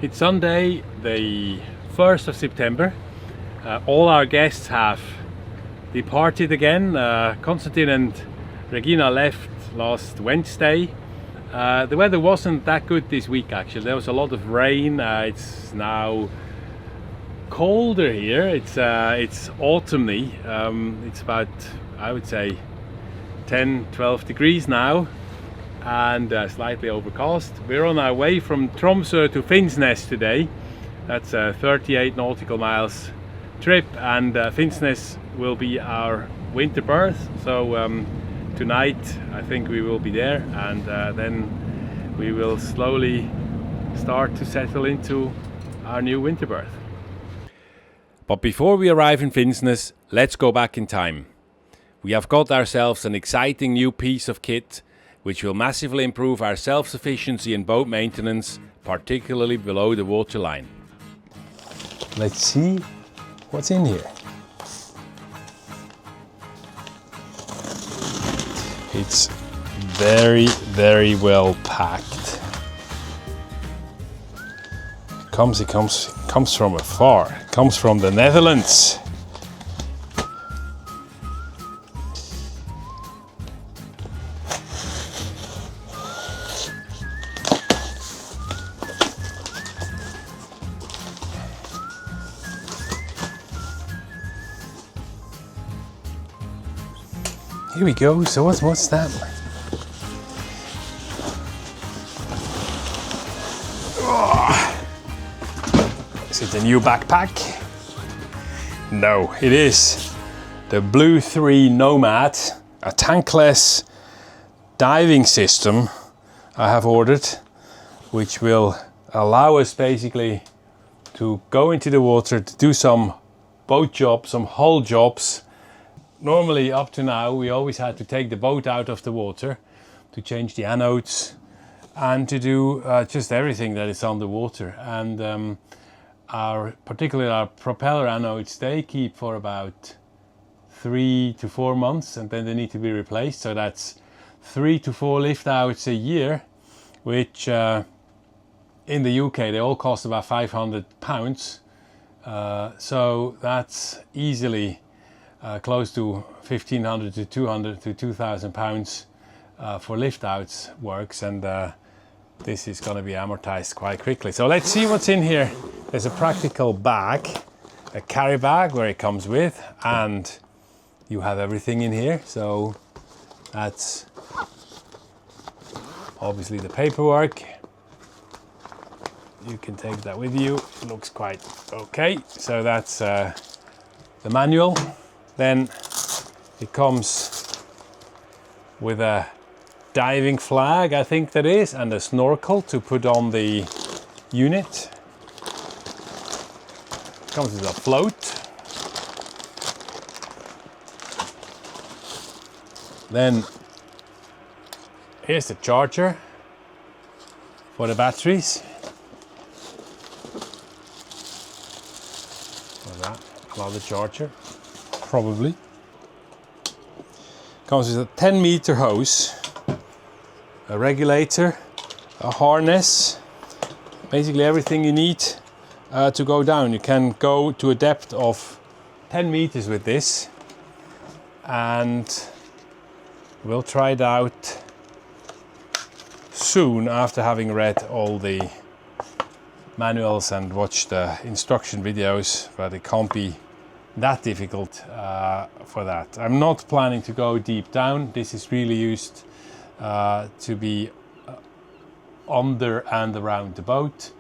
It's Sunday, the 1st of September. All our guests have departed again. Konstantin and Regina left last Wednesday. The weather wasn't that good this week actually. There was a lot of rain. It's now colder here. It's autumny. It's about, I would say, 10-12 degrees now, and slightly overcast. We're on our way from Tromsø to Finnsnes today. That's a 38 nautical miles trip, and Finnsnes will be our winter berth. So tonight I think we will be there, and then we will slowly start to settle into our new winter berth. But before we arrive in Finnsnes, let's go back in time. We have got ourselves an exciting new piece of kit which will massively improve our self-sufficiency in boat maintenance, particularly below the waterline. Let's see what's in here. It's very, very well packed. It comes from afar. It comes from the Netherlands. Here we go. So what's that? Oh. Is it the new backpack? No, it is the Blu3 Nomad, a tankless diving system I have ordered, which will allow us basically to go into the water to do some boat jobs, some hull jobs. Normally, up to now, we always had to take the boat out of the water to change the anodes and to do just everything that is on the water. And particularly our propeller anodes, they keep for about 3 to 4 months, and then they need to be replaced. So that's 3 to 4 lift outs a year, which in the UK they all cost about £500. So that's easily close to 1,500 to 200 to 2,000 pounds for lift outs works, and this is going to be amortized quite quickly. So let's see what's in here. There's a practical bag, a carry bag where it comes with, and you have everything in here. So that's obviously the paperwork. You can take that with you. It looks quite okay. So that's the manual. Then it comes with a diving flag, I think that is, and a snorkel to put on the unit. Comes with a float. Then here's the charger for the batteries. Another charger. Probably. Comes with a 10-meter hose, a regulator, a harness, basically everything you need to go down. You can go to a depth of 10 meters with this, and we'll try it out soon after having read all the manuals and watched the instruction videos, but it can't be that difficult for that. I'm not planning to go deep down. This is really used to be under and around the boat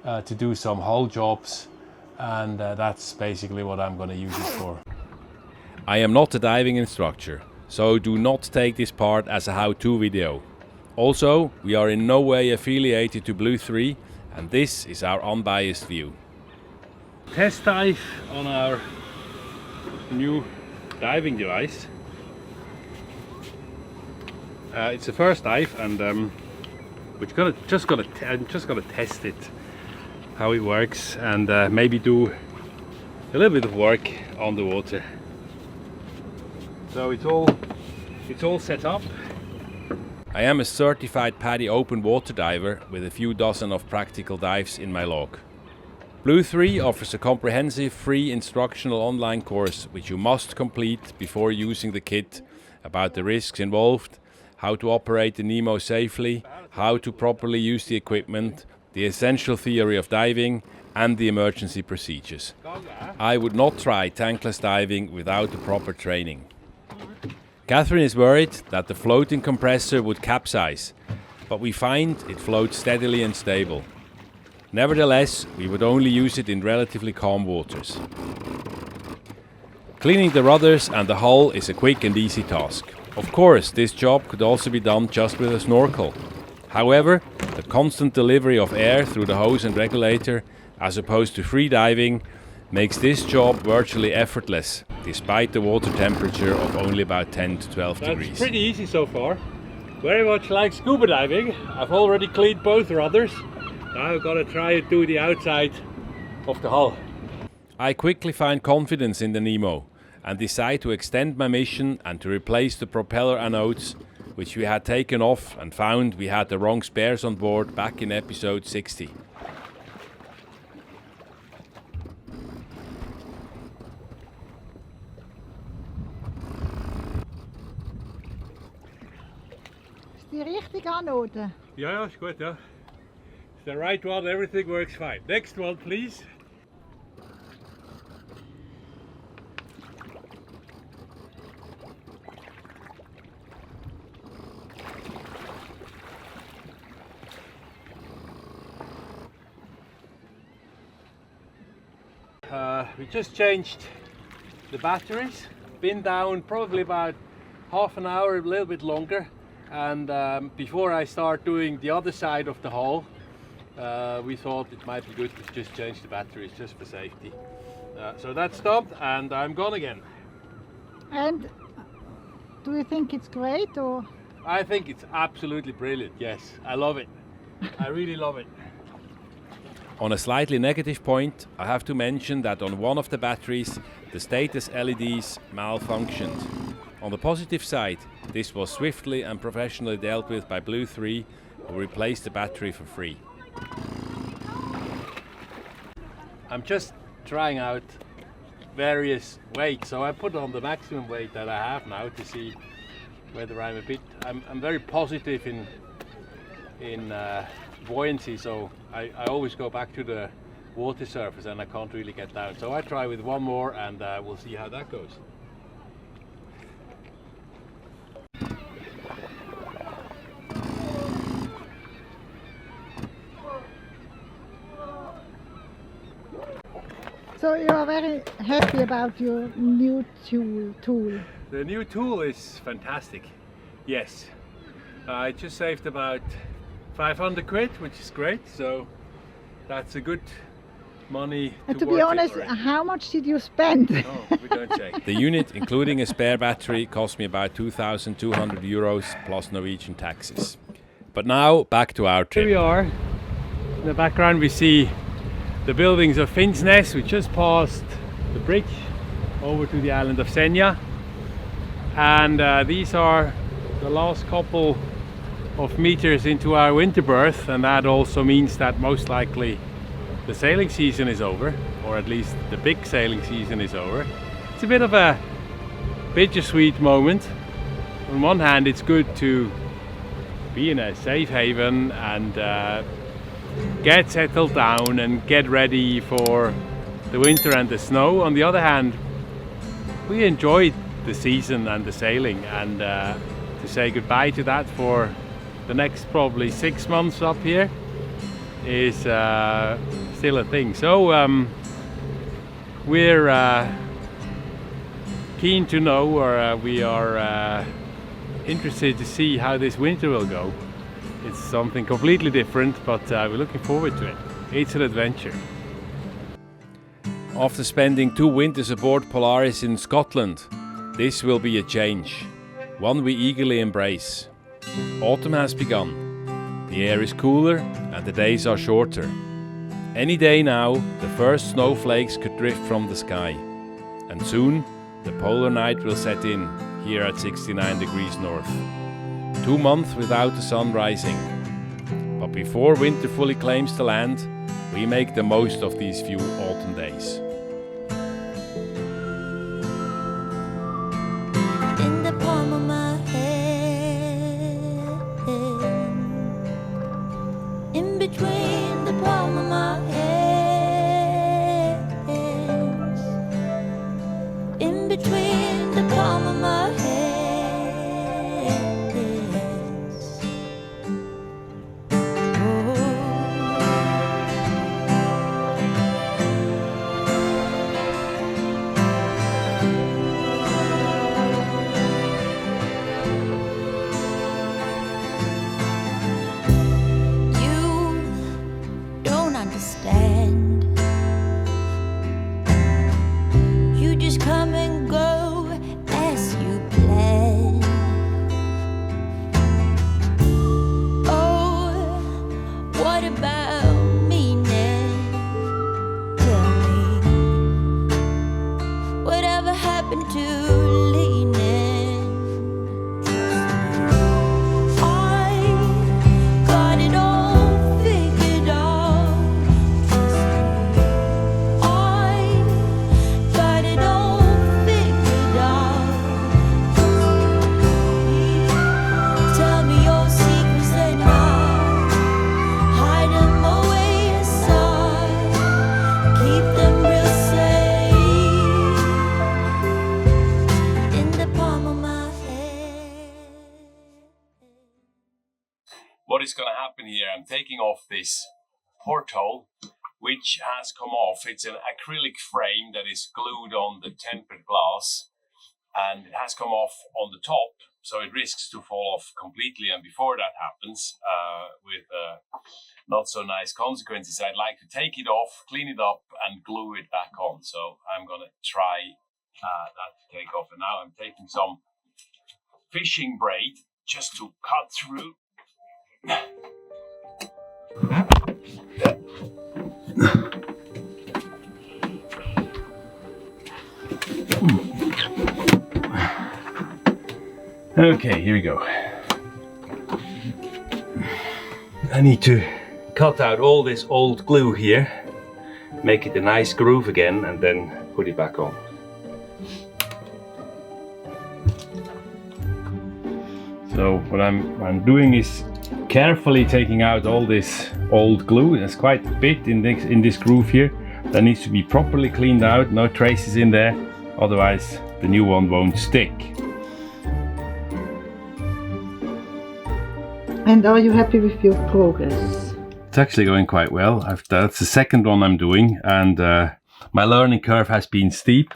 to do some hull jobs, and that's basically what I'm going to use it for. I am not a diving instructor, so do not take this part as a how-to video. Also, we are in no way affiliated to Blu3, and this is our unbiased view. Test dive on our new diving device. It's the first dive, and I'm just gonna test it, how it works, and maybe do a little bit of work on the water. So it's all set up. I am a certified PADI open water diver with a few dozen of practical dives in my log. Blu3 offers a comprehensive free instructional online course which you must complete before using the kit, about the risks involved, how to operate the Nemo safely, how to properly use the equipment, the essential theory of diving, and the emergency procedures. I would not try tankless diving without the proper training. Catherine is worried that the floating compressor would capsize, but we find it floats steadily and stable. Nevertheless, we would only use it in relatively calm waters. Cleaning the rudders and the hull is a quick and easy task. Of course, this job could also be done just with a snorkel. However, the constant delivery of air through the hose and regulator, as opposed to free diving, makes this job virtually effortless, despite the water temperature of only about 10 to 12 degrees. That's pretty easy so far. Very much like scuba diving. I've already cleaned both rudders. Now I've got to try and do the outside of the hull. I quickly find confidence in the Nemo and decide to extend my mission and to replace the propeller anodes, which we had taken off and found we had the wrong spares on board back in episode 60. Die richtige Anode. Ja, ist gut, ja. It's the right one, everything works fine. Next one, please. We just changed the batteries. Been down probably about half an hour, a little bit longer. And before I start doing the other side of the hull, we thought it might be good to just change the batteries just for safety. So that's done and I'm gone again. And do you think it's great or? I think it's absolutely brilliant, yes. I love it. I really love it. On a slightly negative point, I have to mention that on one of the batteries, the status LEDs malfunctioned. On the positive side, this was swiftly and professionally dealt with by Blu3, who replaced the battery for free. I'm just trying out various weights, so I put on the maximum weight that I have now to see whether I'm very positive in buoyancy, so I always go back to the water surface and I can't really get down. So I try with one more and we'll see how that goes. So you are very happy about your new tool. The new tool is fantastic. Yes, I just saved about 500 quid, which is great. So that's a good money. And to be honest, how much did you spend? Oh, we don't say. The unit, including a spare battery, cost me about 2,200 euros plus Norwegian taxes. But now back to our trip. Here we are. In the background we see the buildings of Finnsnes. We just passed the bridge over to the island of Senja, and these are the last couple of meters into our winter berth, and that also means that most likely the sailing season is over, or at least the big sailing season is over. It's a bit of a bittersweet moment. On one hand, it's good to be in a safe haven and get settled down and get ready for the winter and the snow. On the other hand, we enjoyed the season and the sailing, and to say goodbye to that for the next probably 6 months up here is still a thing. So we're keen to know, or we are interested to see how this winter will go. It's something completely different, but we're looking forward to it. It's an adventure. After spending 2 winters aboard Polaris in Scotland, this will be a change, one we eagerly embrace. Autumn has begun. The air is cooler and the days are shorter. Any day now, the first snowflakes could drift from the sky. And soon, the polar night will set in here at 69 degrees north. 2 months without the sun rising. But before winter fully claims the land, we make the most of these few autumn days. In the palm of my hand, in between the palm of my hands, in between the palm of my hands. What is going to happen here, I'm taking off this porthole, which has come off. It's an acrylic frame that is glued on the tempered glass, and it has come off on the top, so it risks to fall off completely. And before that happens, with not so nice consequences, I'd like to take it off, clean it up, and glue it back on. So I'm going to try that to take off. And now I'm taking some fishing braid just to cut through. Okay, here we go. I need to cut out all this old glue here, make it a nice groove again, and then put it back on. So what I'm doing is carefully taking out all this old glue. There's quite a bit in this groove here that needs to be properly cleaned out, no traces in there, otherwise the new one won't stick. And are you happy with your progress? It's actually going quite well. That's the second one I'm doing, and my learning curve has been steep.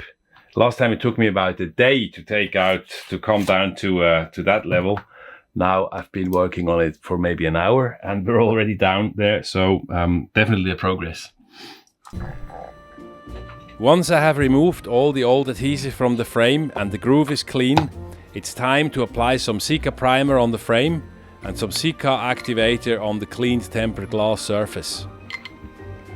Last time it took me about a day to come down to that level. Now I've been working on it for maybe an hour, and we're already down there, so definitely a progress. Once I have removed all the old adhesive from the frame and the groove is clean, it's time to apply some Sika primer on the frame and some Sika activator on the cleaned tempered glass surface.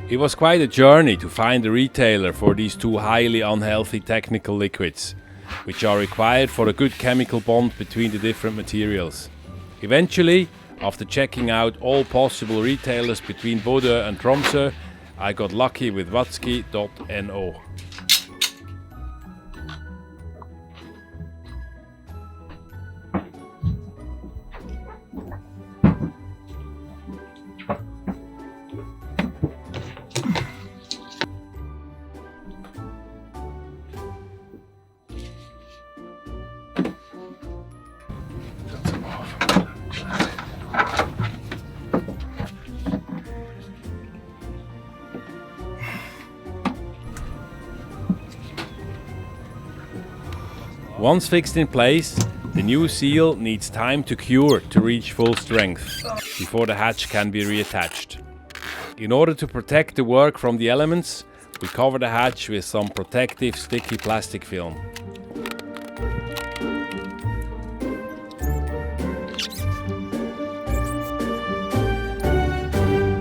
It was quite a journey to find a retailer for these two highly unhealthy technical liquids, which are required for a good chemical bond between the different materials. Eventually, after checking out all possible retailers between Bodø and Tromsø, I got lucky with Vatski.no. Once fixed in place, the new seal needs time to cure to reach full strength before the hatch can be reattached. In order to protect the work from the elements, we cover the hatch with some protective sticky plastic film.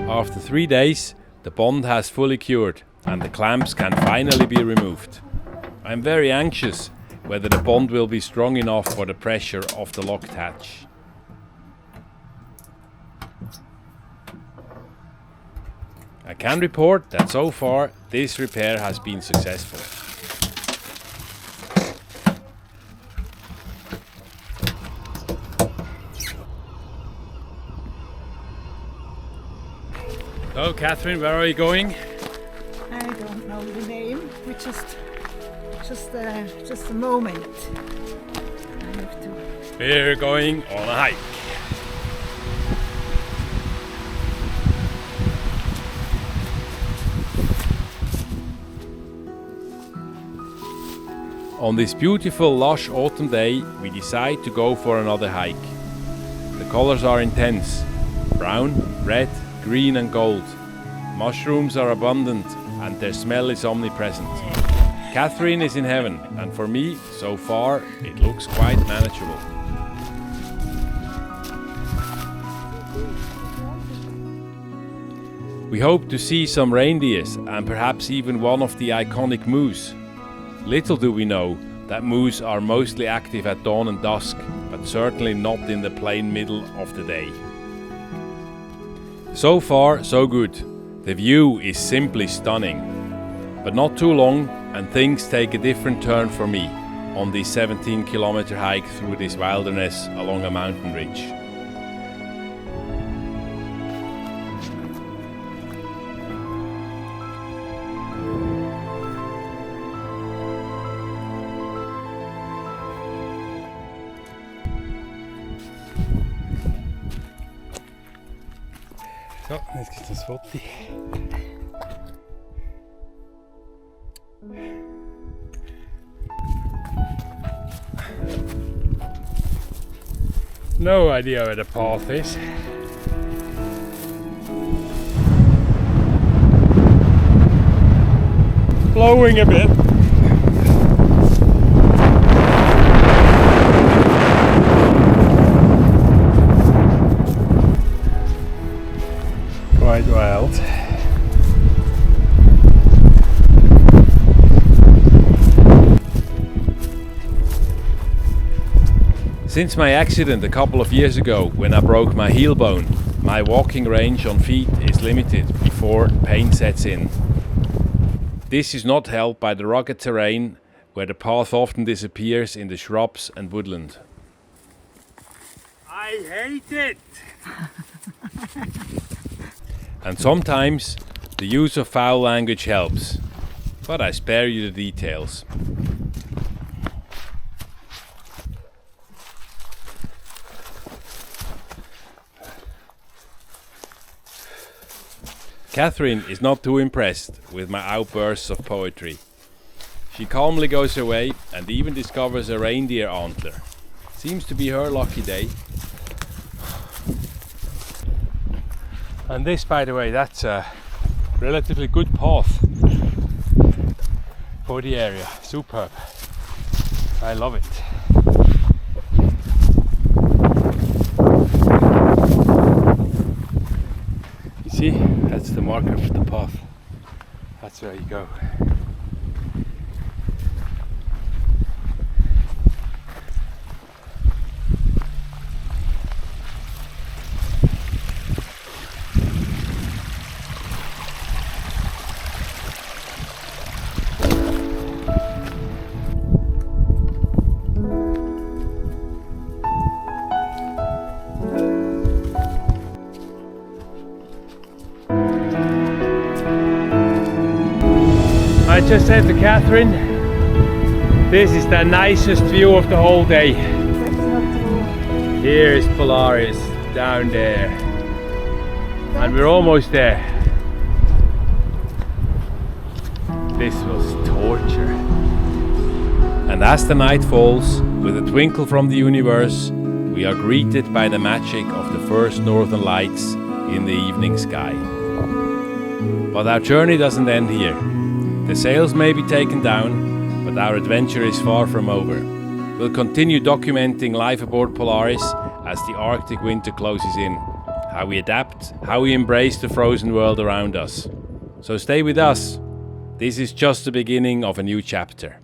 After 3 days, the bond has fully cured and the clamps can finally be removed. I'm very anxious whether the bond will be strong enough for the pressure of the locked hatch. I can report that so far this repair has been successful. So Catherine, where are you going? I don't know the name. We just a moment. I have to. We're going on a hike. On this beautiful lush autumn day, we decide to go for another hike. The colors are intense: brown, red, green and gold. Mushrooms are abundant and their smell is omnipresent. Catherine is in heaven, and for me, so far, it looks quite manageable. We hope to see some reindeers and perhaps even one of the iconic moose. Little do we know that moose are mostly active at dawn and dusk, but certainly not in the plain middle of the day. So far, so good. The view is simply stunning. But not too long and things take a different turn for me on this 17-kilometer hike through this wilderness along a mountain ridge. Så, nu ska jag ta spot i. No idea where the path is. Blowing a bit. Quite wild. Since my accident a couple of years ago when I broke my heel bone, my walking range on feet is limited before pain sets in. This is not helped by the rugged terrain where the path often disappears in the shrubs and woodland. I hate it! And sometimes the use of foul language helps, but I spare you the details. Catherine is not too impressed with my outbursts of poetry. She calmly goes away and even discovers a reindeer antler. Seems to be her lucky day. And this, by the way, that's a relatively good path for the area. Superb. I love it. You see, that's the marker of the path. That's where you go. I just said to Catherine, this is the nicest view of the whole day. That's not true. Here is Polaris down there. And we're almost there. This was torture. And as the night falls, with a twinkle from the universe, we are greeted by the magic of the first northern lights in the evening sky. But our journey doesn't end here. The sails may be taken down, but our adventure is far from over. We'll continue documenting life aboard Polaris as the Arctic winter closes in, how we adapt, how we embrace the frozen world around us. So stay with us. This is just the beginning of a new chapter.